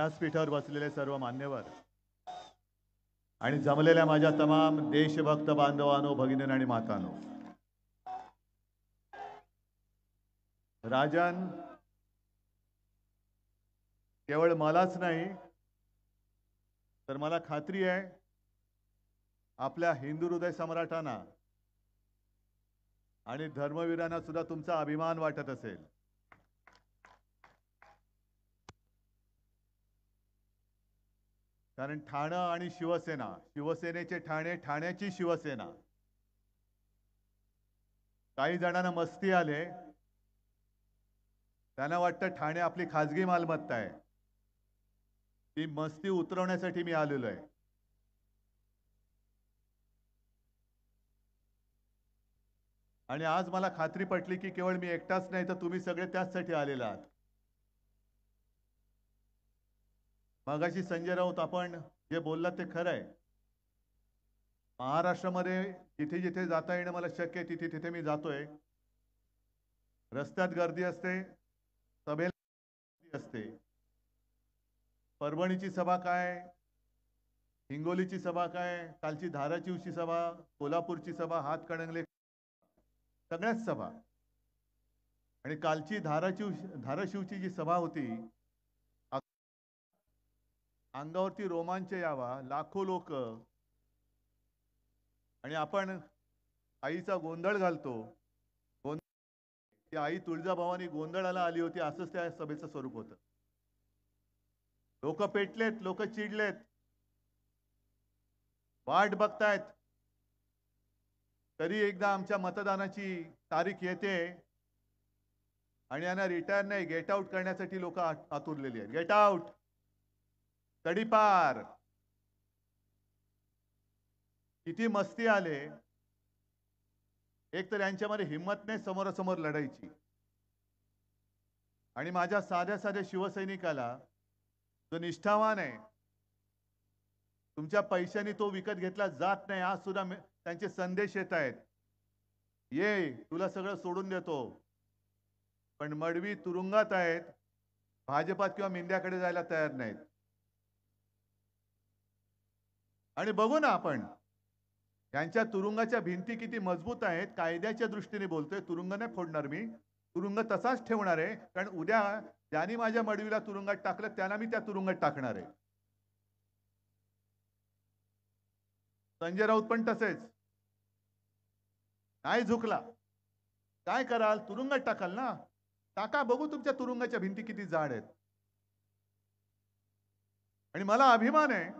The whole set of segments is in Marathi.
व्यासपीठावर बसलेले सर्व मान्यवर आणि जमलेल्या माझ्या तमाम देशभक्त बांधवांनो, भगिनींनो आणि मातांनो, राजन केवळ मलाच नाही तर मला खात्री आहे आपल्या हिंदू हृदय सम्राटांना आणि धर्मवीरांना सुद्धा तुमचा अभिमान वाटत असेल. कारण ठाणे आणि शिवसेना, शिवसेनेचे ठाणे, ठाण्याची शिवसेना, काही जणांना मस्ती आले, त्यांना वाटतं ठाणे आपली खाजगी मालमत्ता आहे. ती मस्ती उतरवण्यासाठी मी आलेलो आहे. आणि आज मला खात्री पटली की केवळ मी एकटाच नाही तर तुम्ही सगळे त्याचसाठी आलेला आहात. मगाशी संजय राऊत आपण जे बोललात ते खरं आहे. महाराष्ट्रामध्ये जिथे जिथे जाता येणं मला शक्य आहे तिथे तिथे मी जातोय. रस्त्यात गर्दी असते, सभेला गर्दी असते. परभणीची सभा काय, हिंगोलीची सभा काय, कालची धाराशिवची सभा, कोल्हापूरची सभा, हातकणंगले, सगळ्याच सभा. आणि कालची धाराशिवची जी सभा होती, अंगावरती रोमांच यावा, लाखो लोक, आणि आपण आईचा गोंधळ घालतो. ती आई तुळजाभवानी गोंधळाला आली होती, असंच त्या सभेचं स्वरूप होतं. लोक पेटलेत, लोक चिडलेत, वाट बघतायत तरी एकदा आमच्या मतदानाची तारीख येते आणि यांना रिटायर नाही, गेट आउट करण्यासाठी लोक आतुरलेली आहेत. गेट आउट, तडीपार. किती मस्ती आले. एक तर यांच्यामध्ये हिंमत नाही समोरासमोर लढायची. आणि माझ्या साध्या साध्या शिवसैनिकाला जो निष्ठावान आहे, तुमच्या पैशाने तो विकत घेतला जात नाही. आज सुद्धा त्यांचे संदेश येत आहेत, ये तुला सगळं सोडून देतो. पण मडवी तुरुंगात आहेत, भाजपात किंवा मिंद्याकडे जायला तयार नाहीत. आणि बघू ना आपण यांच्या तुरुंगाच्या भिंती किती मजबूत आहेत. कायद्याच्या दृष्टीने बोलतोय, तुरुंग नाही फोडणार मी, तुरुंग तसाच ठेवणार आहे. कारण उद्या ज्यांनी माझ्या मडवीला तुरुंगात टाकलं त्याला मी त्या तुरुंगात टाकणार आहे. संजय राऊत पण तसेच नाही झुकला. काय कराल, तुरुंगात टाकाल ना, टाका, बघू तुमच्या तुरुंगाच्या भिंती किती जाड आहेत. आणि मला अभिमान आहे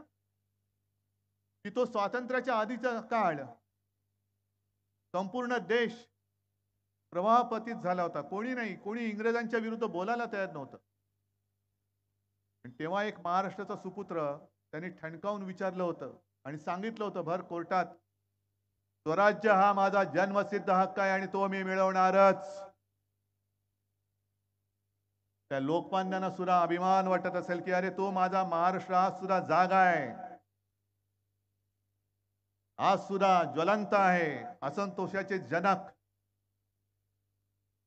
की तो स्वातंत्र्याच्या आधीचा काळ संपूर्ण देश प्रवाहपतीत झाला होता. कोणी नाही, कोणी इंग्रजांच्या विरुद्ध बोलायला तयार नव्हतं. तेव्हा एक महाराष्ट्राचा सुपुत्र त्यांनी ठणकावून विचारलं होतं आणि सांगितलं होतं भर कोर्टात, स्वराज्य हा माझा जन्मसिद्ध हक्क आहे आणि तो मी मिळवणारच. त्या लोकमान्यांना सुद्धा अभिमान वाटत असेल की अरे तो माझा महाराष्ट्र आज सुद्धा जागा आहे, आज सुद्धा ज्वलंत आहे. असंतोषाचे जनक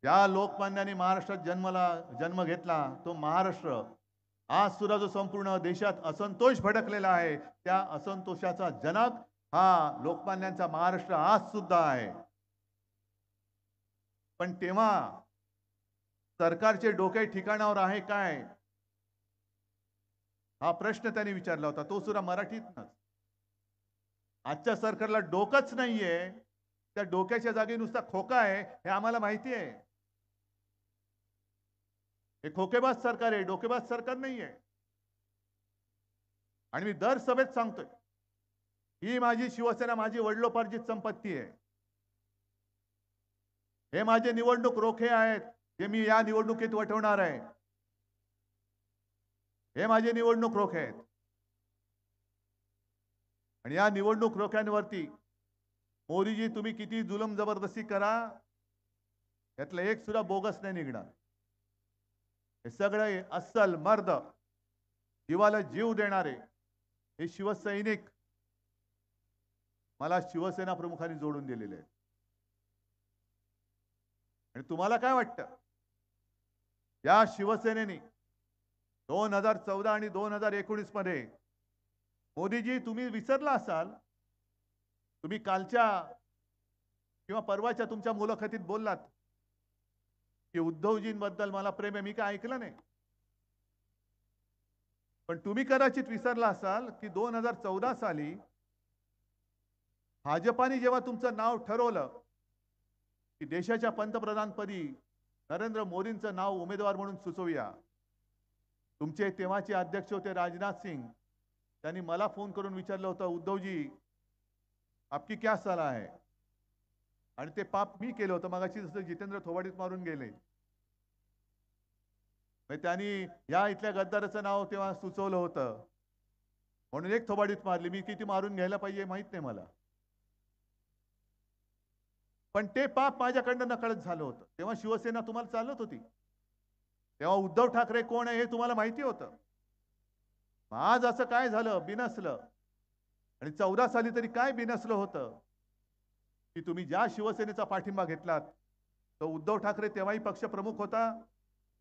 या लोकमान्यांनी महाराष्ट्रात जन्म घेतला, तो महाराष्ट्र आज सुद्धा जो संपूर्ण देशात असंतोष भडकलेला आहे, त्या असंतोषाचा जनक हा लोकमान्यांचा महाराष्ट्र आज सुद्धा आहे. पण तेव्हा सरकारचे डोके ठिकाणावर आहे काय, हा प्रश्न त्यांनी विचारला होता, तो सुद्धा मराठीतनच. आजच्या सरकारला डोकंच नाहीये, त्या डोक्याच्या जागी नुसता खोका आहे हे आम्हाला माहिती आहे. हे खोकेबाज सरकार आहे, डोकेबाज सरकार नाहीये. आणि मी दर सभेत सांगतोय, ही माझी शिवसेना माझी वडिलोपार्जित संपत्ती आहे. हे माझे निवडणूक रोखे आहेत जे मी या निवडणुकीत वटवणार आहे. हे माझे निवडणूक रोखे आहेत. आणि या निवडणूक रोख्यांवरती मोदीजी तुम्ही किती जुलम जबरदस्ती करा, यातलं एक सुद्धा बोगस नाही निघणार. हे सगळे अस्सल मर्द, जीवाला जीव देणारे हे शिवसैनिक मला शिवसेना प्रमुखांनी जोडून दिलेले आहेत. आणि तुम्हाला काय वाटतं, या शिवसेनेने 2014 आणि 2019 मध्ये मोदीजी तुम्ही विसरला असाल, तुम्ही कालच्या किंवा परवाच्या तुमच्या मुलाखतीत बोललात की उद्धवजींबद्दल मला प्रेम आहे. मी काय ऐकलं नाही. पण तुम्ही कदाचित विसरला असाल की 2014 साली भाजपाने जेव्हा तुमचं नाव ठरवलं की देशाच्या पंतप्रधानपदी नरेंद्र मोदींचं नाव उमेदवार म्हणून सुचवूया, तुमचे तेव्हाचे अध्यक्ष होते राजनाथ सिंग, त्यांनी मला फोन करून विचारलं होतं, उद्धवजी आपकी क्या सलाह है? आणि ते पाप मी केलं होतं. मगाशी जसं जितेंद्र थोबाडीत मारून गेले, त्यांनी या इथल्या गद्दाराचं नाव तेव्हा सुचवलं होतं म्हणून एक थोबाडीत मारली. मी किती मारून घ्यायला पाहिजे माहित नाही मला, पण ते पाप माझ्याकडनं नकळत झालं होतं. तेव्हा शिवसेना तुम्हाला चालत होती, तेव्हा उद्धव ठाकरे कोण आहे हे तुम्हाला माहिती होतं. आज असं काय झालं, बिनसलं. आणि 14 साली तरी काय बिनसलं होतं की तुम्ही ज्या शिवसेनेचा पाठिंबा घेतलात, तो उद्धव ठाकरे तेव्हाही पक्ष प्रमुख होता,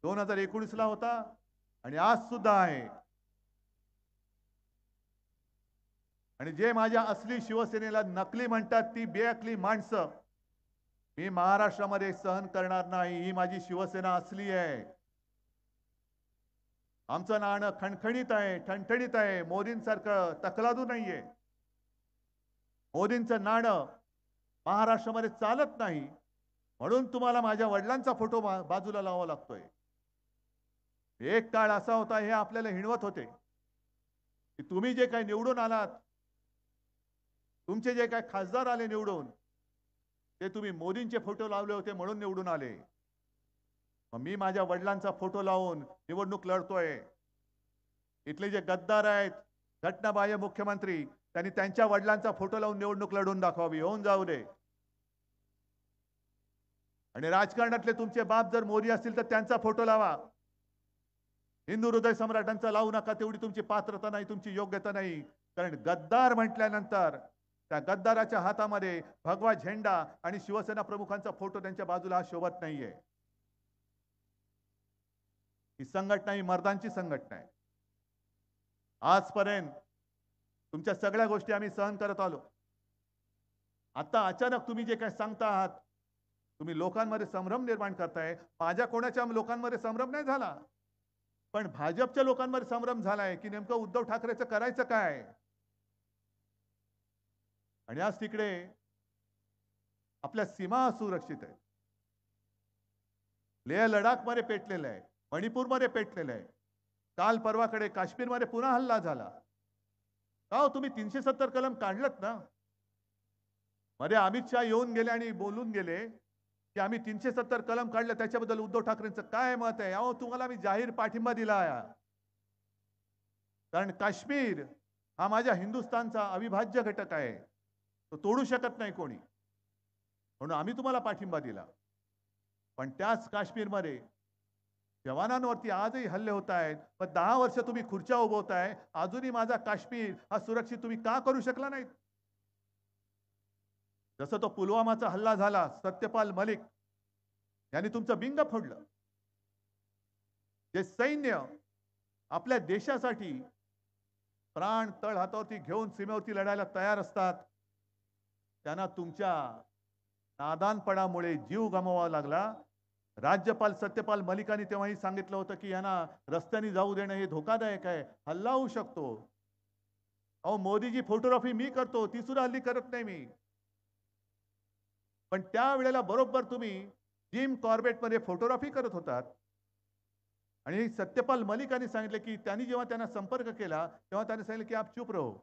2019 ला होता आणि आज सुद्धा आहे. आणि जे माझ्या असली शिवसेनेला नकली म्हणतात, ती बेअकली माणसं मी महाराष्ट्रामध्ये सहन करणार नाही. ही माझी शिवसेना असली आहे. आमचं नाणं खणखणीत आहे, ठणठणीत आहे. मोदींसारखं तकलादू नाहीये. मोदींचं नाणं महाराष्ट्रामध्ये चालत नाही, म्हणून तुम्हाला माझ्या वडिलांचा फोटो बाजूला लावावा लागतोय. एक काळ असा होता, हे आपल्याला हिणवत होते की तुम्ही जे काही निवडून आलात, तुमचे जे काही खासदार आले निवडून, ते तुम्ही मोदींचे फोटो लावले होते म्हणून निवडून आले. मग मी माझ्या वडिलांचा फोटो लावून निवडणूक लढतोय. इथले जे गद्दार आहेत, घटनाबाह्य मुख्यमंत्री, त्यांनी त्यांच्या वडिलांचा फोटो लावून निवडणूक लढून दाखवावी, होऊन जाऊ दे. आणि राजकारणातले तुमचे बाप जर मोदी असतील तर त्यांचा फोटो लावा. हिंदू हृदय सम्राटांचा लावू नका, तेवढी तुमची पात्रता नाही, तुमची योग्यता नाही. कारण गद्दार म्हटल्यानंतर त्या गद्दाराच्या हातामध्ये भगवा झेंडा आणि शिवसेना प्रमुखांचा फोटो त्यांच्या बाजूला हा शोभत नाहीये. ही संघटना ही मर्दांची संघटना आहे. आजपर्यंत तुमच्या सगळ्या गोष्टी आम्ही सहन करत आलो. आता अचानक तुम्ही जे काही सांगता आहात, तुम्ही लोकांमध्ये संभ्रम निर्माण करताय. माझ्या कोणाच्या लोकांमध्ये संभ्रम नाही झाला, पण भाजपच्या लोकांमध्ये संभ्रम झालाय की नेमकं उद्धव ठाकरेचं करायचं काय. आणि आज तिकडे आपल्या सीमा असुरक्षित आहेत. लेह लडाख मध्ये पेटलेलं आहे, मणिपूरमध्ये पेटलेलं आहे, काल परवाकडे काश्मीरमध्ये पुन्हा हल्ला झाला. का हो तुम्ही 370 कलम काढलत ना. मध्ये अमित शाह येऊन गेले आणि बोलून गेले की आम्ही 370 कलम काढलं, त्याच्याबद्दल उद्धव ठाकरेंचं काय मत आहे. अहो तुम्हाला मी जाहीर पाठिंबा दिला आहे, कारण काश्मीर हा माझ्या हिंदुस्थानचा अविभाज्य घटक आहे, तो तोडू शकत नाही कोणी, म्हणून आम्ही तुम्हाला पाठिंबा दिला. पण त्याच काश्मीरमध्ये जवानांवरती आजही हल्ले होत आहेत. पण 10 वर्ष तुम्ही खुर्च्या उभवताय, अजूनही माझा काश्मीर हा सुरक्षित तुम्ही का करू शकला नाहीत. जसं तो पुलवामाचा हल्ला झाला, सत्यपाल मलिक यांनी तुमचं बिंग फोडलं. जे सैन्य आपल्या देशासाठी प्राण तळ हातावरती घेऊन सीमेवरती लढायला तयार असतात, त्यांना तुमच्या नादानपणामुळे जीव गमवावा लागला. राज्यपाल सत्यपाल मलिकांनी तेव्हाही सांगितलं होतं की यांना रस्त्याने जाऊ देणं हे धोकादायक आहे, हल्ला होऊ शकतो. अहो मोदीजी फोटोग्राफी मी करतो, ती सुद्धा हल्ली करत नाही मी. पण त्यावेळेला बरोबर तुम्ही जिम कॉर्बेटमध्ये फोटोग्राफी करत होतात आणि सत्यपाल मलिकांनी सांगितलं की त्यांनी जेव्हा त्यांना संपर्क केला तेव्हा त्यांनी सांगितलं की आप चुप रहो.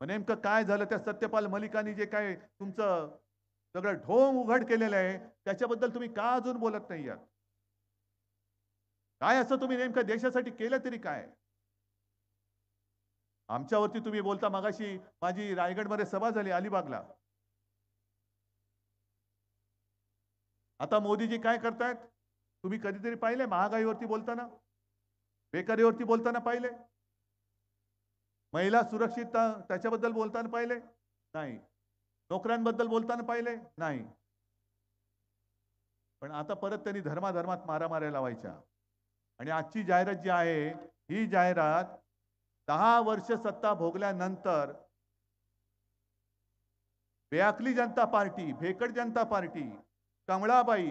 नेमकं काय झालं, त्या सत्यपाल मलिकांनी जे काय तुमचं सगळं ढोंग उघड केलेलं आहे त्याच्याबद्दल तुम्ही का अजून बोलत नाही आहात. काय असं तुम्ही नेमकं देशासाठी केलं तरी काय. आमच्यावरती तुम्ही बोलता. मगाशी माझी रायगडमध्ये सभा झाली अलिबागला. आता मोदीजी काय करतायत तुम्ही कधीतरी पाहिले. महागाईवरती बोलताना, बेकारीवरती बोलताना पाहिले, महिला सुरक्षितता त्याच्याबद्दल बोलताना पाहिले नाही, नोकऱ्यांबद्दल बोलताना पाहिले नाही. पण आता परत त्यांनी धर्माधर्मात मारामाऱ्या लावायच्या. आणि आजची जाहिरात जी आहे ही जाहिरात 10 वर्ष सत्ता भोगल्यानंतर बेअकली जनता पार्टी, भेकड जनता पार्टी, कमळाबाई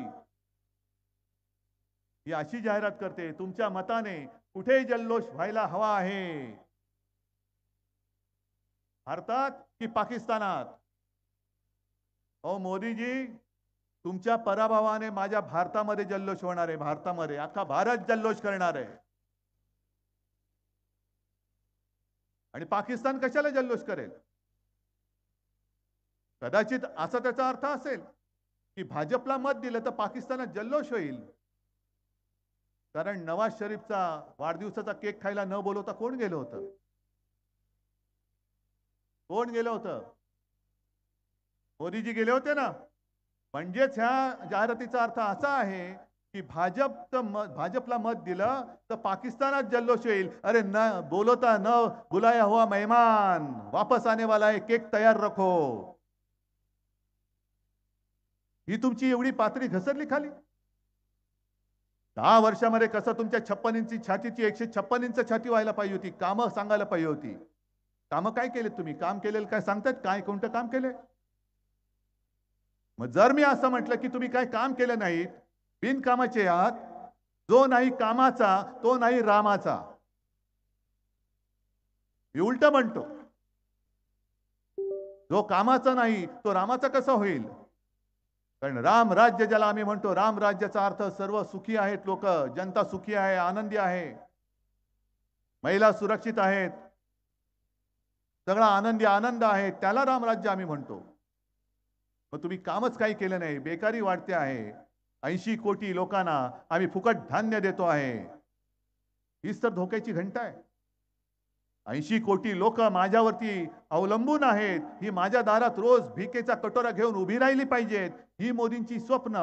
ही अशी जाहिरात करते, तुमच्या मताने कुठे जल्लोष व्हायला हवा आहे, भारतात की पाकिस्तानात? ओ मोदीजी, तुमच्या पराभवाने माझ्या भारतामध्ये जल्लोष होणार आहे, भारतामध्ये अख्खा भारत जल्लोष करणार आहे. आणि पाकिस्तान कशाला जल्लोष करेल? कदाचित असा त्याचा अर्थ असेल की भाजपला मत दिलं तर पाकिस्तानात जल्लोष होईल. कारण नवाज शरीफचा वाढदिवसाचा केक खायला न बोलवता कोण गेलं होतं? कोण गेलं होतं? मोदीजी गेले होते ना. म्हणजेच ह्या जाहिरातीचा अर्थ असा आहे की भाजपला मत दिलं तर पाकिस्तानात जल्लोष येईल. अरे न बोलवता न बुलाया हुआ मेहमान वापस आने वाला है, केक तयार रखो. ही तुमची एवढी पातळी घसरली खाली. 10 वर्षामध्ये कसं तुमच्या 56 इंची छातीची 156 इंच छाती व्हायला पाहिजे होती. कामं सांगायला पाहिजे होती. कामं काय केलेत तुम्ही? काम केलेलं काय सांगतायत? काय कोणतं काम केलंय? मग जर मी असं म्हटलं की तुम्ही काय काम केलं नाहीत, बिनकामाचे आहात, जो नाही कामाचा तो नाही रामाचा. मी उलट म्हणतो, जो कामाचा नाही तो रामाचा कसा होईल? कारण राम राज्य ज्याला आम्ही म्हणतो, राम राज्याचा अर्थ सर्व सुखी आहेत लोक, जनता सुखी आहे, आनंदी आहे, महिला सुरक्षित आहेत, सगळा आनंदी आनंद आहे, त्याला राम राज्य आम्ही म्हणतो. मग तुम्ही कामच काही केलं नाही, बेकारी वाढते आहे. 80 कोटी लोकांना आम्ही फुकट धान्य देतो आहे. हीच तर धोक्याची घंटा आहे. 80 कोटी लोक माझ्यावरती अवलंबून आहेत. ही माझ्या दारात रोज भिकेचा कटोरा घेऊन उभी राहिली पाहिजेत, ही मोदींची स्वप्न.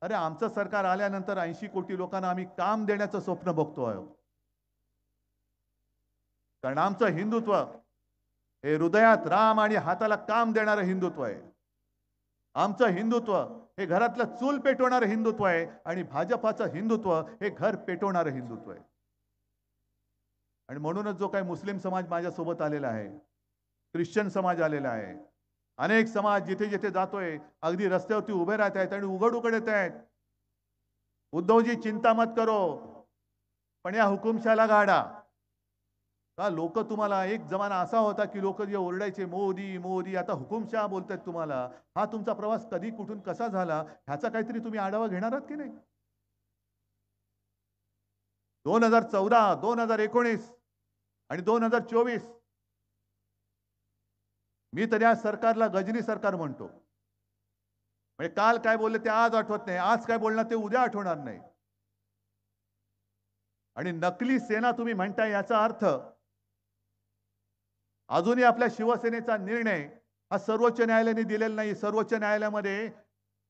अरे आमचं सरकार आल्यानंतर 80 कोटी लोकांना आम्ही काम देण्याचं स्वप्न बघतोय. कारण आमचं हिंदुत्व हे हृदयात राम आणि हाताला काम देणारं हिंदुत्व आहे. आमचं हिंदुत्व हे घरातलं चूल पेटवणारं हिंदुत्व आहे आणि भाजपाचं हिंदुत्व हे घर पेटवणारं हिंदुत्व आहे. आणि म्हणूनच जो काही मुस्लिम समाज माझ्यासोबत आलेला आहे, ख्रिश्चन समाज आलेला आहे, अनेक समाज जिथे जिथे जातोय अगदी रस्त्यावरती उभे राहत आहेत आणि उघड उघड येत आहेत. उद्धवजी चिंता मत करो, पण या हुकुमशाला गाडा. का लोक तुम्हाला, एक जमाना असा होता की लोक जे ओरडायचे मोदी मोदी, आता हुकुमशाह बोलतायत तुम्हाला. हा तुमचा प्रवास कधी कुठून कसा झाला ह्याचा काहीतरी तुम्ही आढावा घेणार आहात की नाही? 2014, 2019 आणि 2024 मी तर या सरकारला गजनी सरकार म्हणतो. म्हणजे काल काय बोलले ते आज आठवत नाही, आज काय बोलणार ते उद्या आठवणार नाही. आणि नकली सेना तुम्ही म्हणताय याचा अर्थ अजूनही आपल्या शिवसेनेचा निर्णय हा सर्वोच्च न्यायालयाने दिलेला नाही. सर्वोच्च न्यायालयामध्ये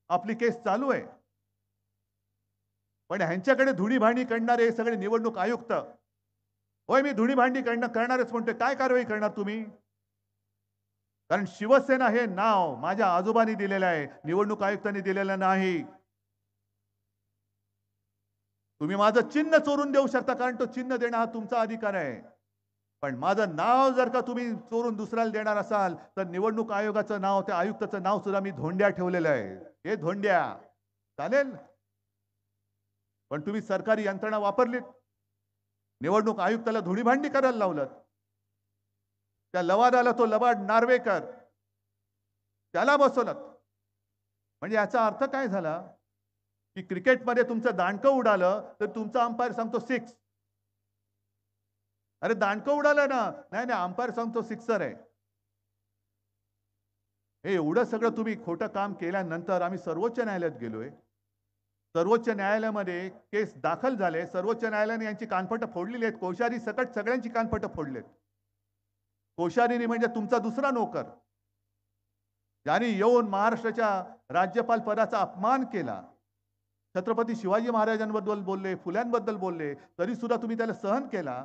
आपली केस चालू आहे. पण ह्यांच्याकडे धुणीभांडी करणारे सगळे निवडणूक आयुक्त. होय, मी धुणीभांडी करणारच म्हणतोय. काय कारवाई करणार तुम्ही? कारण शिवसेना हे नाव माझ्या आजोबांनी दिलेलं आहे, निवडणूक आयुक्तांनी दिलेलं नाही. तुम्ही माझं चिन्ह चोरून देऊ शकता, कारण तो चिन्ह देणं हा तुमचा अधिकार आहे. पण माझं नाव जर का तुम्ही चोरून दुसऱ्याला देणार असाल तर निवडणूक आयोगाचं नाव, त्या आयुक्ताचं नाव सुद्धा मी धोंड्या ठेवलेलं आहे. हे धोंड्या चालेल, पण तुम्ही सरकारी यंत्रणा वापरलीत, निवडणूक आयुक्ताला धुळीभांडी करायला लावलं. त्या लवादाला, तो लवाड नार्वेकर, त्याला बसवलं. म्हणजे याचा अर्थ काय झाला की क्रिकेटमध्ये तुमचं दांडकं उडालं तर तुमचा अंपायर सांगतो 6. अरे दांडकं उडालं ना, नाही नाही अंपायर सांगतो सिक्सर आहे. हे एवढं सगळं तुम्ही खोटं काम केल्यानंतर आम्ही सर्वोच्च न्यायालयात गेलोय. सर्वोच्च न्यायालयामध्ये केस दाखल झाले. सर्वोच्च न्यायालयाने यांची कानफटं फोडलेली आहेत. कोश्यारी सकट सगळ्यांची कानफटं फोडलेत. कोश्यारीने म्हणजे तुमचा दुसरा नोकर, ज्याने येऊन महाराष्ट्राच्या राज्यपाल पदाचा अपमान केला, छत्रपती शिवाजी महाराजांबद्दल बोलले, फुल्यांबद्दल बोलले, तरी सुद्धा तुम्ही त्याला सहन केला.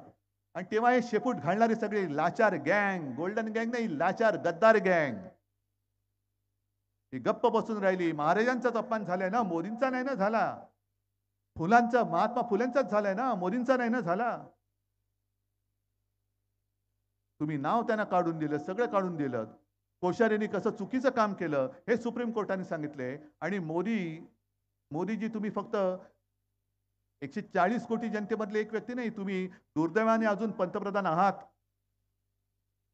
आणि तेव्हा हे शेपूट घालणारे सगळे लाचार गँग, गोल्डन गँग नाही, लाचार गद्दार गँग ही गप्प बसून राहिली. महाराजांचाच अपमान झालाय ना, मोदींचा नाही ना झाला. फुलांचा महात्मा फुलेंचाच झालाय ना, मोदींचा नाही ना झाला. तुम्ही नाव त्यांना काढून दिलं, सगळं काढून दिलं. कोश्यारींनी कसं चुकीचं काम केलं हे सुप्रीम कोर्टाने सांगितले. आणि मोदीजी तुम्ही फक्त 140 कोटी जनतेमधले एक व्यक्ती नाही, तुम्ही दुर्दैवाने अजून पंतप्रधान आहात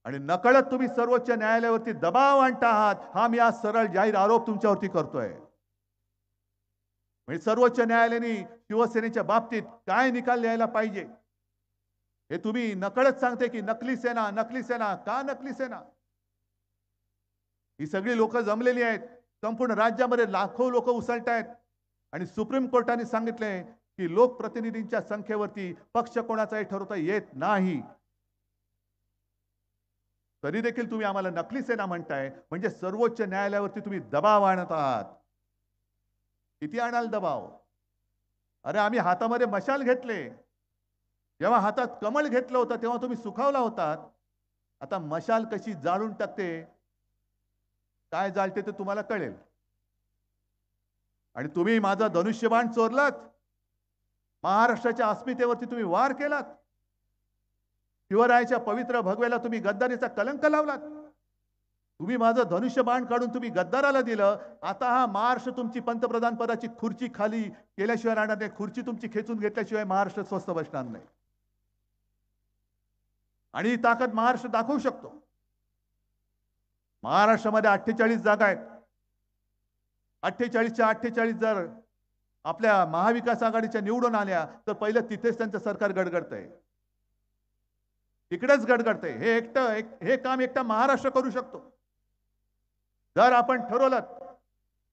आणि नकळत तुम्ही सर्वोच्च न्यायालयावरती दबाव आणता आहात. हा मी आज सरळ जाहीर आरोप तुमच्यावरती करतोय. म्हणजे सर्वोच्च न्यायालयाने शिवसेनेच्या बाबतीत काय निकाल द्यायला पाहिजे हे तुम्ही नकळत सांगते की नकली सेना, नकली सेना. का नकली सेना? ही सगळी लोक जमलेली आहेत. संपूर्ण राज्यामध्ये लाखो लोक उसळतायत आणि सुप्रीम कोर्टाने सांगितले की लोकप्रतिनिधींच्या संख्येवरती पक्ष कोणाचाही ठरवता येत नाही. तरी देखील तुम्ही आम्हाला नकली सेना म्हणताय. म्हणजे सर्वोच्च न्यायालयावरती तुम्ही दबाव आणत आहात. किती आणाल दबाव? अरे आम्ही हातामध्ये मशाल घेतले. जेव्हा हातात कमळ घेतलं होतं तेव्हा तुम्ही सुखावला होतात. आता मशाल कशी जाळून टाकते, काय जाळते ते तुम्हाला कळेल. आणि तुम्ही माझा धनुष्यबाण चोरलात. महाराष्ट्राच्या अस्मितेवरती तुम्ही वार केलात. शिवरायाच्या पवित्र भगवेला तुम्ही गद्दारीचा कलंक लावलात. तुम्ही माझं धनुष्यबाण काढून तुम्ही गद्दाराला दिलं. आता हा महाराष्ट्र तुमची पंतप्रधान पदाची खुर्ची खाली केल्याशिवाय राहणार नाही. खुर्ची तुमची खेचून घेतल्याशिवाय महाराष्ट्र स्वस्थ बसणार नाही. आणि ही ताकद महाराष्ट्र दाखवू शकतो. महाराष्ट्रामध्ये 48 जागा आहेत. 48च्या 48 जर आपल्या महाविकास आघाडीच्या निवडून आल्या तर पहिलं तिथेच त्यांचं सरकार गडगडतंय. तिकडेच गडगडतंय. हे काम एकटा महाराष्ट्र करू शकतो. जर आपण ठरवलं.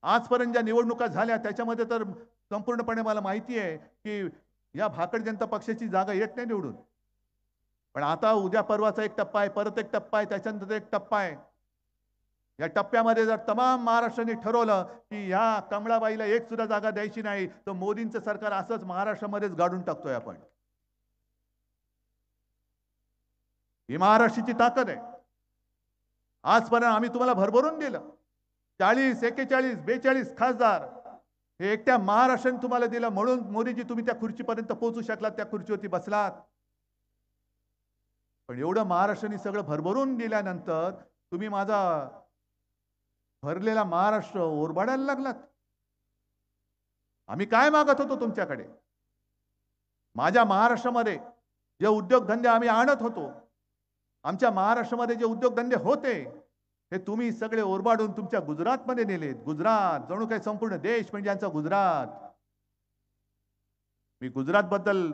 आजपर्यंत ज्या निवडणुका झाल्या त्याच्यामध्ये तर संपूर्णपणे मला माहिती आहे की या भाकड जनता पक्षाची जागा येत नाही निवडून. पण आता उद्या परवाचा एक टप्पा आहे, परत एक टप्पा आहे, त्याच्यानंतर एक टप्पा आहे. या टप्प्यामध्ये जर तमाम महाराष्ट्राने ठरवलं की ह्या कमळाबाईला एक सुद्धा जागा द्यायची नाही तर मोदींचं सरकार असंच महाराष्ट्रामध्येच गाडून टाकतोय आपण. ही महाराष्ट्राची ताकद आहे. आजपर्यंत आम्ही तुम्हाला भरभरून दिलं. 40, 41, 42 खासदार हे एकट्या महाराष्ट्राने तुम्हाला दिलं. म्हणून मोदीजी तुम्ही त्या खुर्चीपर्यंत पोहोचू शकलात, त्या खुर्चीवरती बसलात. पण एवढं महाराष्ट्राने सगळं भरभरून दिल्यानंतर तुम्ही माझा भरलेला महाराष्ट्र ओरबाडायला लागलात. आम्ही काय मागत होतो तुमच्याकडे? माझ्या महाराष्ट्रामध्ये जे उद्योगधंदे आम्ही आणत होतो, आमच्या महाराष्ट्रामध्ये जे उद्योगधंदे होते हे तुम्ही सगळे ओरबाडून तुमच्या गुजरातमध्ये नेलेत. गुजरात जणू काही संपूर्ण देश म्हणजे यांचा गुजरात. मी गुजरात बद्दल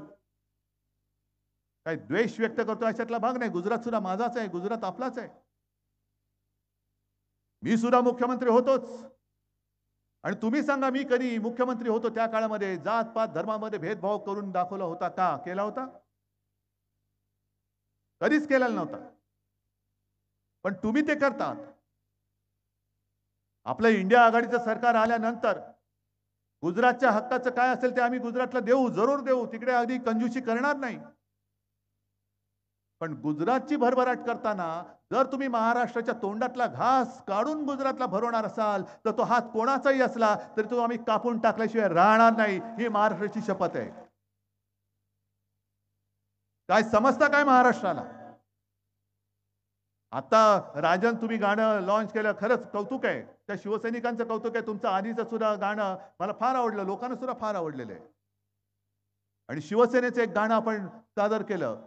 काही द्वेष व्यक्त करतो अशातला भाग नाही. गुजरात सुद्धा माझाच आहे, गुजरात आपलाच आहे. मी सुद्धा मुख्यमंत्री होतोच. आणि तुम्ही सांगा मी कधी मुख्यमंत्री होतो त्या काळामध्ये जात पात धर्मामध्ये भेदभाव करून दाखवला होता का? केला होता? कधीच केलेला नव्हता. पण तुम्ही ते करतात. आपलं इंडिया आघाडीचं सरकार आल्यानंतर गुजरातच्या हक्काचं काय असेल ते आम्ही गुजरातला देऊ, जरूर देऊ. तिकडे अगदी कंजूसी करणार नाही. पण गुजरातची भरभराट करताना जर तुम्ही महाराष्ट्राच्या तोंडातला घास काढून गुजरातला भरवणार असाल तर तो हात कोणाचाही असला तरी तो आम्ही कापून टाकल्याशिवाय राहणार नाही. ही महाराष्ट्राची शपथ आहे. काय समजता काय महाराष्ट्राला? आता राजन तुम्ही गाणं लॉन्च केलं, खरंच कौतुक आहे. त्या शिवसैनिकांचं कौतुक आहे. तुमचं आधीचं सुद्धा गाणं मला फार आवडलं, लोकांना सुद्धा फार आवडलेलं आहे. आणि शिवसेनेचं एक गाणं आपण सादर केलं.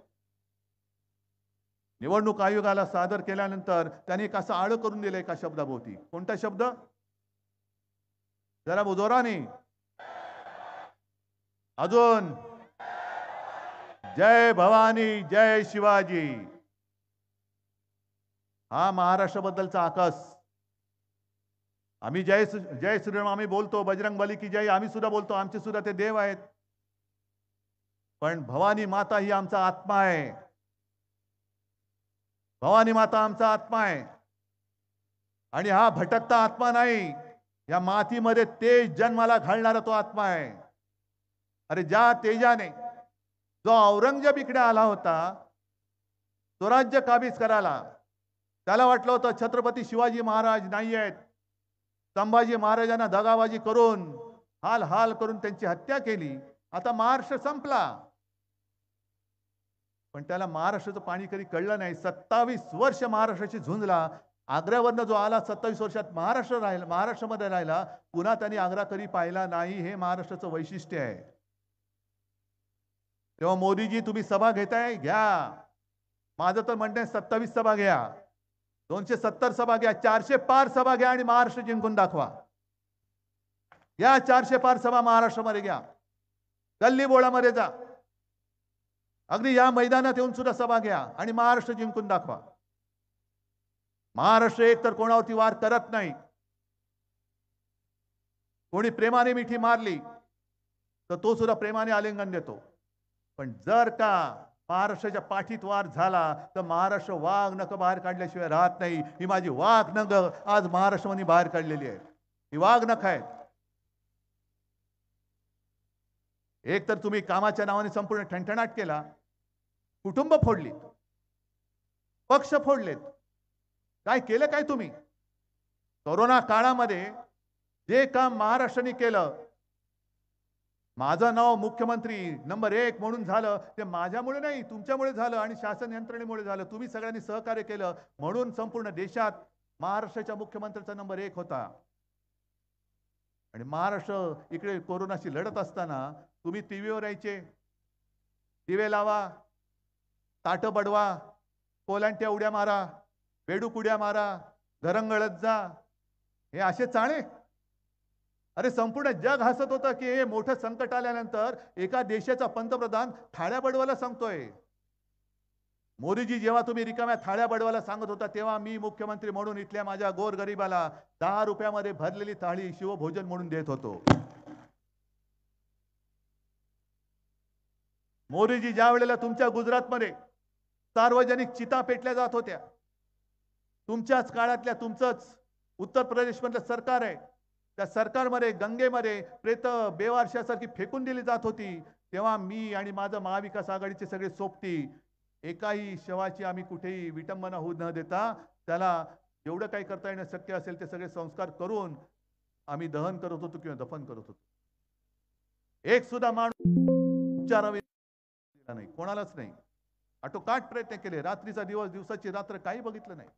निवडणूक आयोगाला सादर केल्यानंतर त्यांनी एक असं आळ करून दिलं एका शब्दाभोवती. कोणता शब्द? जरा जोराने अजून. जय भवानी, जय शिवाजी. हा महाराष्ट्राबद्दलचा आकाश. आम्ही जय श्रीराम आम्ही बोलतो, बजरंग बली की जय आम्ही सुद्धा बोलतो. आमचे सुद्धा ते देव आहेत. पण भवानी माता ही आमचा आत्मा आहे. भवानी माता आमचा आत्मा आहे. आणि हा भटकता आत्मा नाही. या मातीमध्ये तेज जन्माला घालणारा तो आत्मा आहे. अरे ज्या तेजाने जो औरंगजेब इकडे आला होता तो राज्य काबीज करायला, त्याला वाटलं होतं छत्रपती शिवाजी महाराज नाही आहेत. संभाजी महाराजांना दगाबाजी करून हाल हाल करून त्यांची हत्या केली. आता महाराष्ट्र संपला, पण त्याला महाराष्ट्राचं पाणी कधी कळलं नाही. 27 वर्ष महाराष्ट्राची झुंजला. आग्र्यावरनं जो आला 27 वर्षात महाराष्ट्रामध्ये राहिला, पुन्हा त्यांनी आग्रा कधी पाहिला नाही. हे महाराष्ट्राचं वैशिष्ट्य आहे. तेव्हा मोदीजी तुम्ही सभा घेताय, घ्या. माझं तर म्हणणं आहे 27 सभा घ्या, 270 सभा घ्या, 400 पार सभा घ्या आणि महाराष्ट्र जिंकून दाखवा. या 400 पार सभा महाराष्ट्रामध्ये घ्या, गल्ली बोळामध्ये जा, अगदी या मैदानात येऊन सुद्धा सभा घ्या आणि महाराष्ट्र जिंकून दाखवा. महाराष्ट्र एक तर कोणावरती वार करत नाही. कोणी प्रेमाने मिठी मारली तर तो सुद्धा प्रेमाने आलिंगन देतो. पण जर का महाराष्ट्राच्या पाठीत वार झाला तर महाराष्ट्र वाघ नख बाहेर काढल्याशिवाय राहत नाही. ही माझी वाघ नख आज महाराष्ट्रामध्ये बाहेर काढलेली आहे. ही वाघ नख आहेत. एक तर तुम्ही कामाच्या नावाने संपूर्ण ठणठणाट केला, कुटुंब फोडली, पक्ष फोडलेत. काय केलं काय तुम्ही? कोरोना काळामध्ये जे काम महाराष्ट्राने केलं, माझं नाव मुख्यमंत्री नंबर 1 म्हणून झालं, ते माझ्यामुळे नाही, तुमच्यामुळे झालं आणि शासन यंत्रणेमुळे झालं. तुम्ही सगळ्यांनी सहकार्य केलं म्हणून संपूर्ण देशात महाराष्ट्राच्या मुख्यमंत्र्याचा नंबर 1 होता. आणि महाराष्ट्र इकडे कोरोनाशी लढत असताना तुम्ही टीव्हीवर यायचे, दिवे लावा, ताटं बडवा, कोलांट्या उड्या मारा, बेडूक उड्या मारा, घरंगळत जा, हे असे चाळे. अरे संपूर्ण जग हसत होतं की हे मोठं संकट आल्यानंतर एका देशाचा पंतप्रधान थाळ्या बडवायला सांगतोय. मोदीजी जेव्हा तुम्ही रिकाम्या थाळ्या बडवायला सांगत होता तेव्हा मी मुख्यमंत्री म्हणून इथल्या माझ्या गोरगरिबाला 10 रुपयामध्ये भरलेली थाळी शिवभोजन म्हणून देत होतो. मोदीजी ज्या वेळेला तुमच्या गुजरातमध्ये सार्वजनिक चिता पेटल्या जात होत्या, तुमच्याच काळातल्या तुमचंच उत्तर प्रदेश मधलं सरकार आहे, त्या सरकारमध्ये गंगेमध्ये प्रेत बेवारशासारखी फेकून दिली जात होती, तेव्हा मी आणि माझं महाविकास आघाडीचे सगळे सोबती एकाही शवाची आम्ही कुठेही विटंबना होऊ न देता त्याला जेवढं काही करता येणं शक्य असेल ते सगळे संस्कार करून आम्ही दहन करत होतो किंवा दफन करत होतो. एक सुद्धा माणूस उपचारावे नाही, कोणालाच नाही. आटोकाट प्रयत्न केले, रात्रीचा दिवस दिवसाची रात्र काही बघितलं नाही.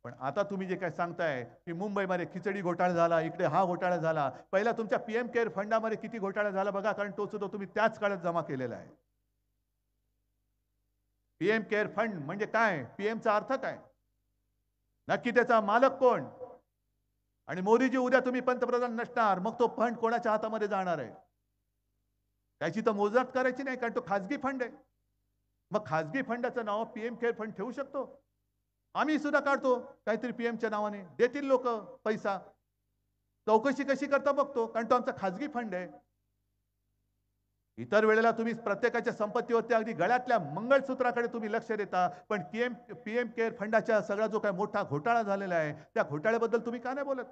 पण आता तुम्ही जे काय सांगताय की मुंबईमध्ये खिचडी घोटाळा झाला, इकडे हा घोटाळा झाला, पहिला तुमच्या पीएम केअर फंडामध्ये किती घोटाळा झाला बघा, कारण तो सुद्धा तुम्ही त्याच काळात जमा केलेला आहे. पीएम केअर फंड म्हणजे काय, पीएमचा अर्थ काय, नक्की त्याचा मालक कोण? आणि मोदीजी उद्या तुम्ही पंतप्रधान नसणार, मग तो फंड कोणाच्या हातामध्ये जाणार आहे त्याची तर मोजदाद करायची नाही, कारण तो खाजगी फंड आहे. मग खाजगी फंडाचं नाव पीएम केअर फंड ठेवू शकतो? आम्ही सुद्धा काढतो काहीतरी पीएमच्या नावाने, देतील लोक पैसा, चौकशी कशी करता बघतो, कारण तो आमचा खाजगी फंड आहे. इतर वेळेला तुम्ही प्रत्येकाच्या संपत्तीवरती अगदी गळ्यातल्या मंगळसूत्राकडे तुम्ही लक्ष देता, पण पीएम केअर फंडाच्या सगळा जो काही मोठा घोटाळा झालेला आहे त्या घोटाळ्याबद्दल तुम्ही का नाही बोलत?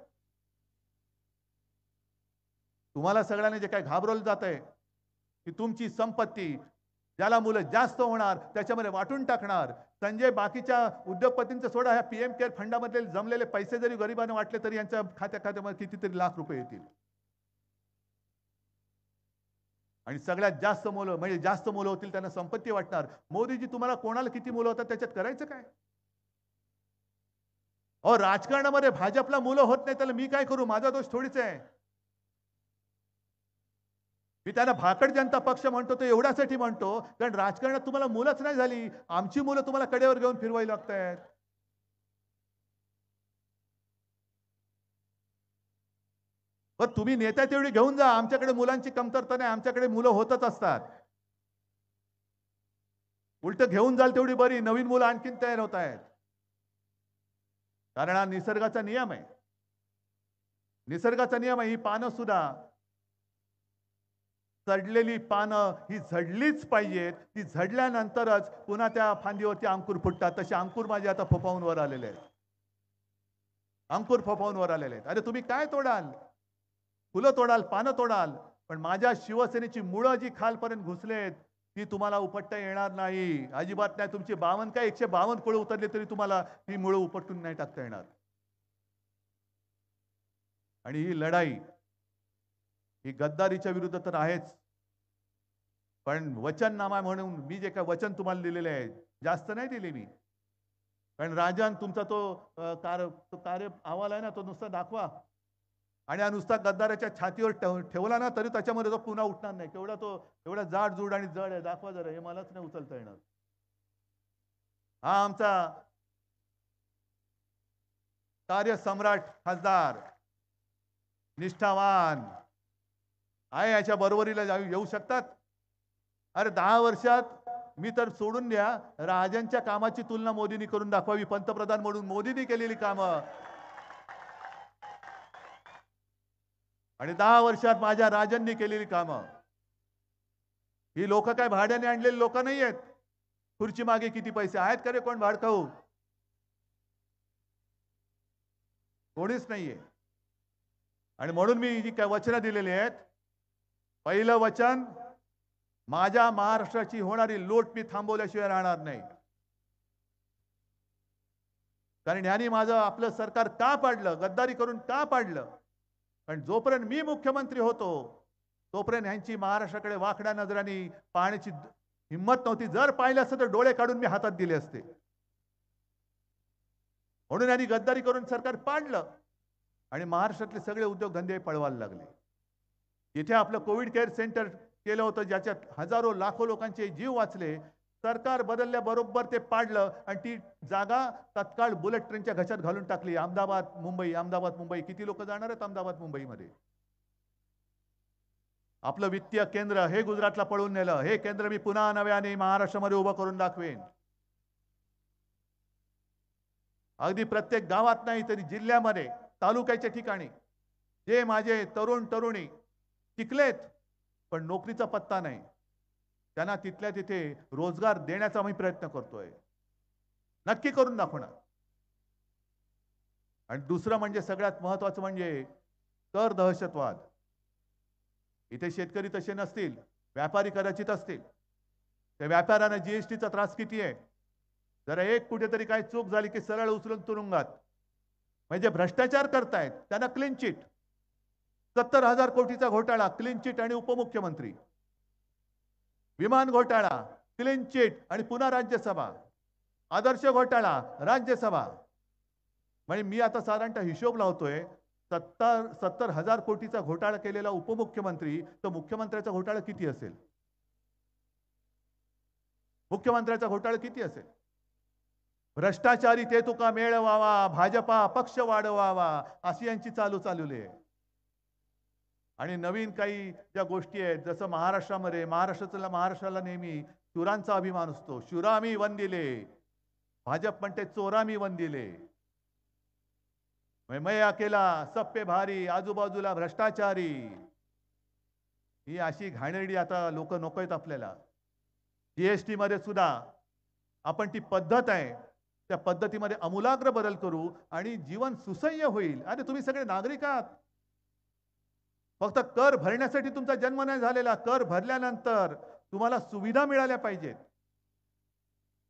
तुम्हाला सगळ्यांना जे काय घाबरवलं जात आहे की तुमची संपत्ती ज्याला मुलं जास्त होणार त्याच्यामध्ये वाटून टाकणार. संजय बाकीच्या उद्योगपतींचं सोडा, ह्या पीएम केअर फंडामधले जमलेले पैसे जरी गरिबांना वाटले तरी यांच्या खात्यामध्ये कितीतरी लाख रुपये येतील. आणि सगळ्यात जास्त मुलं म्हणजे जास्त मुलं होतील त्यांना संपत्ती वाटणार. मोदीजी तुम्हाला कोणाला किती मुलं होतात त्याच्यात करायचं काय? अहो राजकारणामध्ये भाजपला मुलं होत नाही त्याला मी काय करू, माझा दोष थोडीच आहे. मी त्यांना भाकड जनता पक्ष म्हणतो तो एवढ्यासाठी म्हणतो कारण राजकारणात तुम्हाला मुलंच नाही झाली, आमची मुलं तुम्हाला कडेवर घेऊन फिरवायला लागतायत. पण तुम्ही नेत्या तेवढी घेऊन जा, आमच्याकडे मुलांची कमतरता नाही, आमच्याकडे मुलं होतच असतात. उलट घेऊन जाल तेवढी बरी, नवीन मुलं आणखीन तयार होत आहेत. कारण हा निसर्गाचा नियम आहे. निसर्गाचा नियम आहे. ही पानं सुद्धा सडलेली पानं ही झडलीच पाहिजेत, ती झडल्यानंतरच पुन्हा त्या फांदीवरती अंकुर फुटतात. तसे अंकुर माझे आता फोफावून वर आलेले आहेत, अंकुर फोफावून वर आलेले आहेत. अरे तुम्ही काय तोडाल? फुलं तोडाल, पानं तोडाल, पण माझ्या शिवसेनेची मुळं जी खालपर्यंत घुसलेत ती तुम्हाला उपटता येणार नाही, अजिबात नाही. तुमची 52 काय 152 कुळं उतरले तरी तुम्हाला ती मुळं उपटून नाही टाकता येणार. आणि ही लढाई ही गद्दारीच्या विरुद्ध तर आहेच, पण वचननामा म्हणून मी जे काय वचन तुम्हाला दिलेले आहे, जास्त नाही दिले मी. कारण राजन तुमचा तो कार्य अहवाल आहे ना, तो नुसता दाखवा आणि हा नुसता गद्दाराच्या छातीवर ठेवला ना, तरी त्याच्यामध्ये तो पुन्हा उठणार नाही. केवढा तो एवढा जाड जूड आणि जड आहे, दाखवा जरा. हे मलाच नाही उचलता येणार. हा आमचा कार्यसम्राट खासदार, निष्ठावान आहे. याच्या बरोबरीला येऊ शकतात? अरे 10 वर्षात मी तर सोडून द्या, राजांच्या कामाची तुलना मोदींनी करून दाखवावी. पंतप्रधान म्हणून मोदींनी केलेली कामं आणि 10 वर्षात माझ्या राजांनी केलेली कामं. ही लोक काय भाड्याने आणलेली लोक नाही आहेत. खुर्ची मागे किती पैसे आहेत का रे कोण भाडखाऊ? कोणीच नाहीये. आणि म्हणून मी जी काय वचनं दिलेली आहेत, पहिलं वचन, माझ्या महाराष्ट्राची होणारी लूट मी थांबवल्याशिवाय राहणार नाही. कारण ह्यानी माझं आपलं सरकार का पाडलं, गद्दारी करून का पाडलं? पण जोपर्यंत मी मुख्यमंत्री होतो तोपर्यंत ह्यांची महाराष्ट्राकडे वाकड्या नजरांनी पाहण्याची हिंमत नव्हती. जर पाहिलं असतं तर डोळे काढून मी हातात दिले असते. म्हणून यांनी गद्दारी करून सरकार पाडलं आणि महाराष्ट्रातले सगळे उद्योगधंदे पळवायला लागले. इथे आपलं कोविड केअर सेंटर केलं होतं, ज्याच्यात हजारो लाखो लोकांचे जीव वाचले. सरकार बदलल्याबरोबर ते पाडलं आणि ती जागा तत्काळ बुलेट ट्रेनच्या घशात घालून टाकली. अहमदाबाद मुंबई, अहमदाबाद मुंबई. किती लोक जाणार आहेत अहमदाबाद मुंबईमध्ये? आपलं वित्तीय केंद्र हे गुजरातला पळून नेलं. हे केंद्र मी पुन्हा नव्याने महाराष्ट्रामध्ये उभं करून दाखवेन. अगदी प्रत्येक गावात नाही तरी जिल्ह्यामध्ये, तालुक्याच्या ठिकाणी जे माझे तरुण तरुणी टिकलेत पण नोकरीचा पत्ता नाही, त्यांना तिथल्या तिथे रोजगार देण्याचा मी प्रयत्न करतोय. नक्की करून दाखवणार. आणि दुसरं म्हणजे सगळ्यात महत्त्वाचं म्हणजे कर दहशतवाद. इथे शेतकरी तसे नसतील, व्यापारी कदाचित असतील. त्या व्यापाऱ्यांना जीएसटीचा त्रास किती आहे? जरा एक कुठेतरी काही चूक झाली की सरळ उचलून तुरुंगात. म्हणजे भ्रष्टाचार करतायत त्यांना क्लीन चिट. 70,000 कोटीचा घोटाळा, क्लीन चिट आणि उपमुख्यमंत्री. विमान घोटाळा, क्लीन चिट आणि पुन्हा राज्यसभा. आदर्श घोटाळा, राज्यसभा. म्हणजे मी आता साधारणतः हिशोब लावतोय, 70,000 कोटीचा घोटाळा केलेला उपमुख्यमंत्री, तर मुख्यमंत्र्याचा घोटाळा किती असेल? मुख्यमंत्र्याचा घोटाळा किती असेल? भ्रष्टाचारी ते तुका मेळवावा, भाजपा पक्ष वाढवावा, अशी यांची चालवली आहे. आणि नवीन काही ज्या गोष्टी आहेत, जसं महाराष्ट्राला नेहमी शूरांचा अभिमान असतो. शूरामी वंदिले. भाजप म्हणते चोरामी वंदिले. मैं अकेला सब पे भारी, आजूबाजूला भ्रष्टाचारी. ही अशी घाणेरडी आता लोक नकोयत आपल्याला. जीएसटी मध्ये सुद्धा आपण ती पद्धत आहे त्या पद्धतीमध्ये आमूलाग्र बदल करू आणि जीवन सुसह्य होईल. अरे तुम्ही सगळे नागरिक आहात. फक्त कर भरण्यासाठी तुमचा जन्म नाही झालेला. कर भरल्यानंतर तुम्हाला सुविधा मिळाल्या पाहिजेत.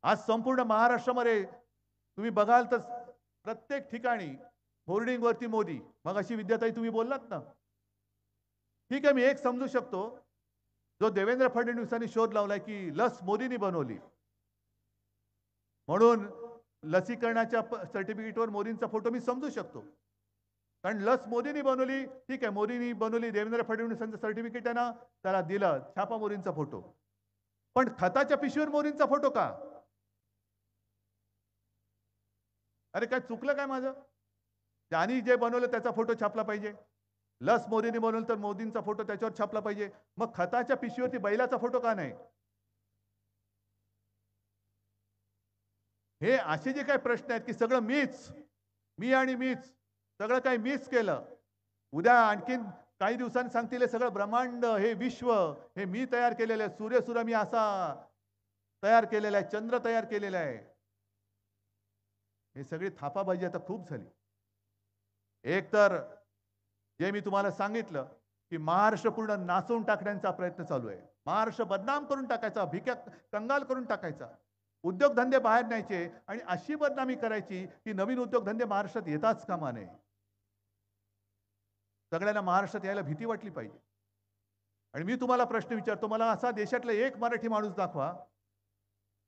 आज संपूर्ण महाराष्ट्रामध्ये तुम्ही बघाल तर प्रत्येक ठिकाणी होर्डिंग वरती मोदी. मग अशी विद्याताई तुम्ही बोललात ना, ठीक आहे, मी एक समजू शकतो, जो देवेंद्र फडणवीसांनी शोध लावलाय की लस मोदींनी बनवली म्हणून लसीकरणाच्या सर्टिफिकेटवर मोदींचा फोटो मी समजू शकतो. कारण लस मोदींनी बनवली, ठीक आहे, मोदींनी बनवली, देवेंद्र फडणवीसांचं सर्टिफिकेट आहे ना, त्याला दिलं छापा मोदींचा फोटो. पण खताच्या पिशवीवर मोदींचा फोटो का? अरे काय चुकलं काय माझं? ज्यांनी जे बनवलं त्याचा फोटो छापला पाहिजे. लस मोदींनी बनवलं तर मोदींचा फोटो त्याच्यावर छापला पाहिजे. मग खताच्या पिशवीवरती बैलाचा फोटो का नाही? हे असे जे काही प्रश्न आहेत की सगळं मीच सगळं काही मीच केलं. उद्या आणखीन काही दिवसांनी सांगतील हे सगळं ब्रह्मांड, हे विश्व हे मी तयार केलेलं आहे. सूर्य मी असा तयार केलेला आहे, चंद्र तयार केलेला आहे. हे सगळी थापाबाजी आता खूप झाली. एक तर जे मी तुम्हाला सांगितलं की महाराष्ट्र पूर्ण नाचवून टाकण्याचा प्रयत्न चालू आहे. महाराष्ट्र बदनाम करून टाकायचा, भिक्या कंगाल करून टाकायचा. उद्योगधंदे बाहेर न्यायचे आणि अशी बदनामी करायची की नवीन उद्योगधंदे महाराष्ट्रात येताच कामा नये. सगळ्यांना महाराष्ट्रात यायला भीती वाटली पाहिजे. आणि मी तुम्हाला प्रश्न विचारतो, मला असा देशातला एक मराठी माणूस दाखवा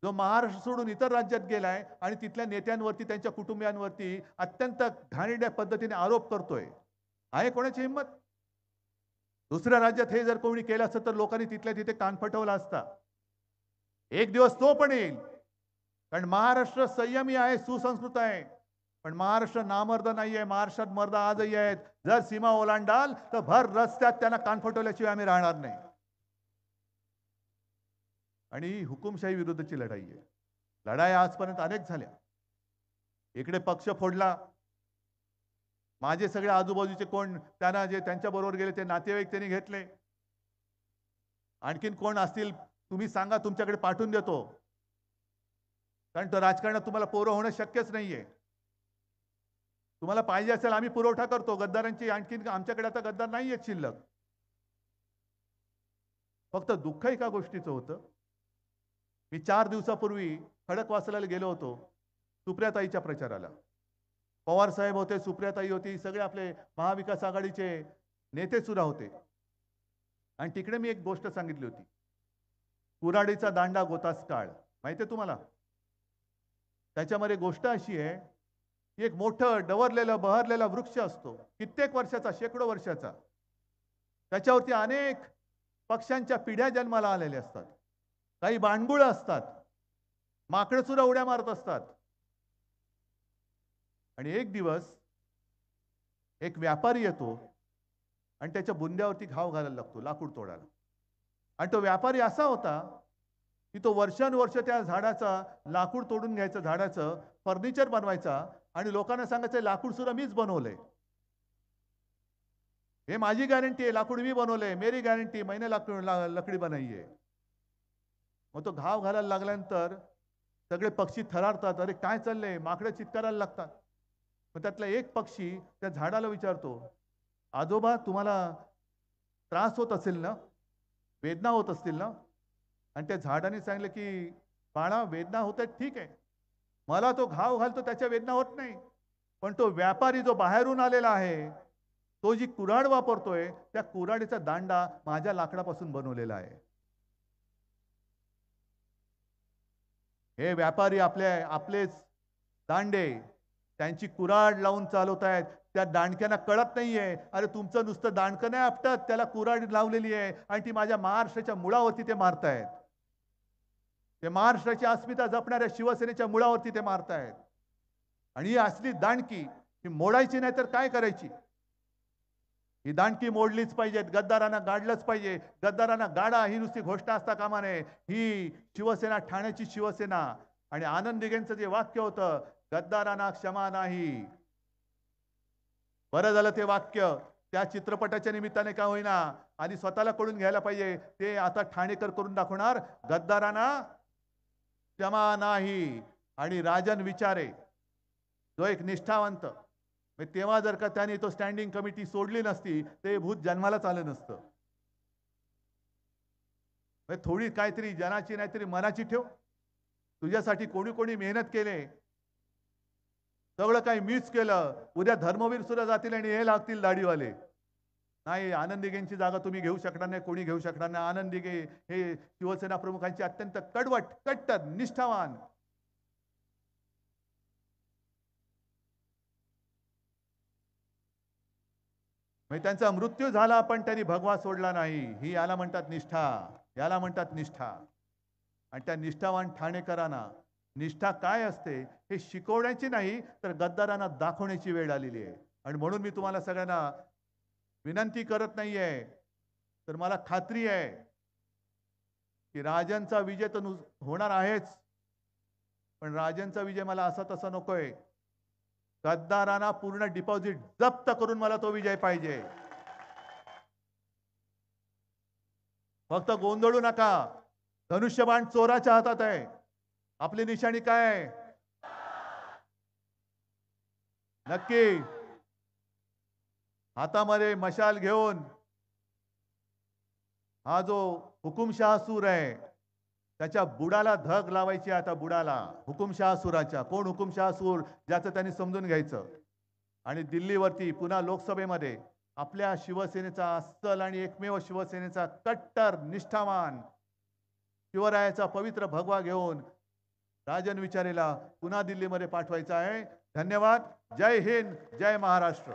जो महाराष्ट्र सोडून इतर राज्यात गेलाय आणि तिथल्या नेत्यांवरती त्यांच्या कुटुंबियांवरती अत्यंत घाणेरड्या पद्धतीने आरोप करतोय. आहे कोणाची हिंमत? दुसऱ्या राज्यात हे जर कोणी केलं असतं तर लोकांनी तिथल्या तिथे कान फटवला असता. एक दिवस तो पण येईल, कारण महाराष्ट्र संयमी आहे, सुसंस्कृत आहे. पण महाराष्ट्र नामर्द नाहीये. महाराष्ट्रात मर्द आजही आहेत. जर सीमा ओलांडाल तर भर रस्त्यात त्यांना कान फटवल्याशिवाय आम्ही राहणार नाही. आणि ही हुकुमशाही विरुद्धची लढाई आहे. लढाई आजपर्यंत अनेक झाल्या. इकडे पक्ष फोडला, माझे सगळे आजूबाजूचे कोण त्यांना जे त्यांच्या बरोबर गेले ते नातेवाईक त्यांनी घेतले. आणखीन कोण असतील तुम्ही सांगा, तुमच्याकडे पाठवून देतो. कारण तो राजकारणात तुम्हाला पोरं होणं शक्यच नाहीये. तुम्हाला पाहिजे असेल आम्ही पुरवठा करतो गद्दारांची. आणखीन आमच्याकडे आता गद्दार नाहीये शिल्लक. फक्त दुःख एका गोष्टीचं होतं. मी 4 दिवसापूर्वी खडकवासला गेलो होतो सुप्रियाताईच्या प्रचाराला. पवार साहेब होते, सुप्रियाताई होती, सगळे आपले महाविकास आघाडीचे नेते सुद्धा होते. आणि तिकडे मी एक गोष्ट सांगितली होती, कुऱ्हाडीचा दांडा गोतास काळ. माहिती आहे तुम्हाला? त्याच्यामध्ये गोष्ट अशी आहे, एक मोठं डवरलेलं बहरलेला वृक्ष असतो, कित्येक वर्षाचा, शेकडो वर्षाचा. त्याच्यावरती अनेक पक्ष्यांच्या पिढ्या जन्माला आलेल्या असतात. काही बाणगुळ असतात, माकडं सुद्धा उड्या मारत असतात. आणि एक दिवस एक व्यापारी येतो आणि त्याच्या बुंद्यावरती घाव घालायला लागतो लाकूड तोडायला. आणि तो व्यापारी असा होता की तो वर्षानुवर्ष त्या झाडाचा लाकूड तोडून घ्यायचं, झाडाचं फर्निचर बनवायचा आणि लोकांना सांगायचं लाकूड सुद्धा मीच बनवलंय, हे माझी गॅरंटी आहे, लाकूड मी बनवलंय, मेरी गॅरंटी, मैंने लकडी बनाई है. मग तो घाव घालायला लागल्यानंतर सगळे पक्षी थरारतात. अरे काय चाललंय? माकडं चित्कारायला लागतात. मग त्यातला एक पक्षी त्या झाडाला विचारतो, आजोबा तुम्हाला त्रास होत असेल ना, वेदना होत असतील ना? आणि त्या झाडाने सांगितलं की बाळा, वेदना होत आहेत ठीक आहे, मला तो घाव घालतो त्याच्या वेदना होत नाही, पण तो व्यापारी जो बाहेरून आलेला आहे, तो जी कुऱ्हाड वापरतोय त्या कुऱ्हाडीचा दांडा माझ्या लाकडापासून बनवलेला आहे. हे व्यापारी आपलेच दांडे त्यांची कुऱ्हाड लावून चालवत आहेत. त्या दांडक्यांना कळत नाहीये, अरे तुमचं नुसतं दांडकं नाही आपटत, त्याला कुऱ्हाड लावलेली आहे आणि ती माझ्या महाराष्ट्राच्या मुळावरती ते मारतायत. ते महाराष्ट्राची अस्मिता जपणाऱ्या शिवसेनेच्या मुळावरती ते मारतायत. आणि ही असली दांडकी ही मोडायची नाही तर काय करायची? ही दांडकी मोडलीच पाहिजेत. गद्दारांना गाडलंच पाहिजे. गद्दारांना गाडा ही नुसती घोषणा असता कामा नये. ही शिवसेना ठाण्याची शिवसेना. आणि आनंद दिघेंचं जे वाक्य होतं, गद्दारांना क्षमा नाही, बरं झालं ते वाक्य त्या चित्रपटाच्या निमित्ताने का होईना आधी स्वतःला कळून घ्यायला पाहिजे. ते आता ठाणेकर करून दाखवणार, गद्दारांना क्षमा नाही. आणि राजन विचारे जो एक निष्ठावंत, तेव्हा जर का त्याने तो स्टँडिंग कमिटी सोडली नसती ते भूत जन्मालाच आलं नसतं. थोडी काहीतरी जनाची नाहीतरी मनाची ठेव. तुझ्यासाठी कोणी कोणी मेहनत केले, सगळं काही मीच केलं. उद्या धर्मवीर सुद्धा जातील आणि हे लागतील दाढीवाले. नाही, आनंद दिघेंची जागा तुम्ही घेऊ शकणार नाही, कोणी घेऊ शकणार नाही. आनंद दिघे हे शिवसेना प्रमुखांचे अत्यंत कडवट, कट्टर, निष्ठावान. त्यांचा मृत्यू झाला पण त्यांनी भगवा सोडला नाही. ही याला म्हणतात निष्ठा, याला म्हणतात निष्ठा. आणि त्या निष्ठावान ठाणेकरांना निष्ठा काय असते हे शिकवण्याची नाही तर गद्दारांना दाखवण्याची वेळ आलेली आहे. आणि म्हणून मी तुम्हाला सगळ्यांना विनंती करत नाहीये, तर मला खात्री आहे की राजनचा विजय तर होणार आहेच, पण राजनचा विजय मला असा तसा नकोय. गद्दारांना पूर्ण डिपॉझिट जप्त करून मला तो विजय पाहिजे. फक्त गोंधळू नका. धनुष्यबाण चोराच्या हातात आहे. आपली निशाणी काय आहे? नक्की हातामध्ये मशाल घेऊन हा जो हुकुमशाह सूर आहे त्याच्या बुडाला धग लावायची. आता बुडाला हुकुमशाह सुराच्या. कोण हुकुमशाह सूर? ज्याचं त्यांनी समजून घ्यायचं. आणि दिल्लीवरती पुन्हा लोकसभेमध्ये आपल्या शिवसेनेचा अस्सल आणि एकमेव शिवसेनेचा कट्टर निष्ठावान शिवरायाचा पवित्र भगवा घेऊन राजन विचारेला पुन्हा दिल्लीमध्ये पाठवायचा आहे. धन्यवाद. जय हिंद, जय महाराष्ट्र.